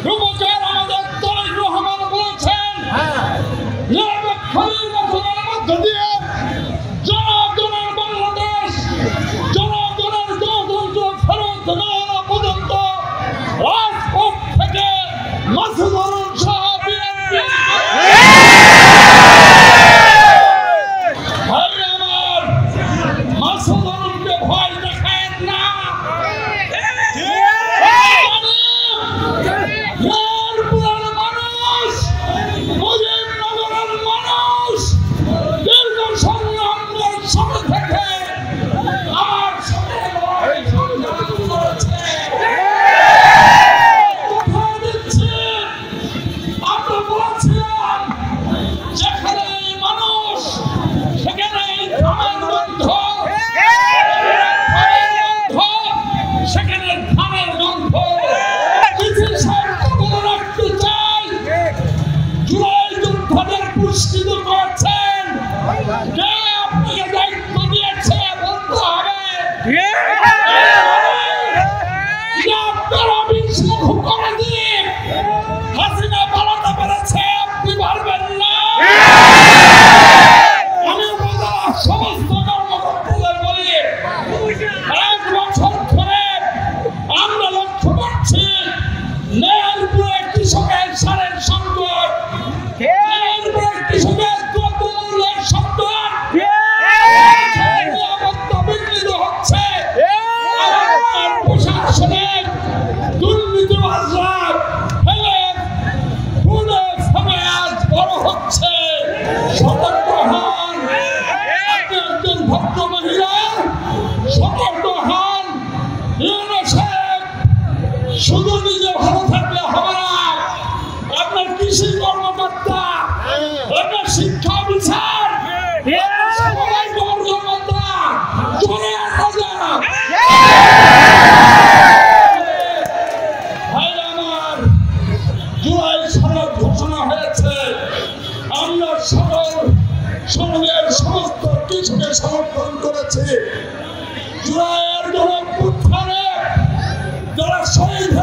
রূপচার আমাদের তারেক রহমান বলেছেন নির্বাচনের মধ্য দিয়ে জনগণের বাংলাদেশ, জনগণের গণতন্ত্র ফেরত না আনা পর্যন্ত রাজপথ থেকে মাসুদ হারুন সহ বিএনপি মাসুদ হারুনকে ভয় দেখায় না। পুরস্কৃত করছেন কে? আপনাকে দায়িত্ব দিয়েছে বলতে হবে। আপনারা বিস্মুখ করে দিন। হাসিনা পালাতে পেরেছে, আপনি পারবেন না। আমি সমস্ত কর্মকর্তাদের বলি, 1 বছর ধরে আমরা লক্ষ্য করছি নয়নপুরে কৃষকের সারের সংকট, কৃষকের দ্রব্যমূল্যের সংকট, নিরাপত্তা বিঘ্নিত হচ্ছে, প্রশাসনের দুর্নীতিবাজরা ফেলে ফুলে ফেলে আজ বড় হচ্ছে। সতর্ক হন, আপনি একজন ভদ্র মহিলা, সতর্ক হন। শুধু নিজে ভালো থাকলে হবে না, আপনার কৃষি কর্মকর্তা, আপনার শিক্ষা বিচার, সবাই কর্মকর্তা চলে আসা যায়। আমার জুলাই সনদ ঘোষণা হয়েছে, আমরা সকল সমাজের সমস্ত কিছুকে সমর্থন করেছি। জুলাইয়ের গণঅভ্যুত্থানে যারা শহীদ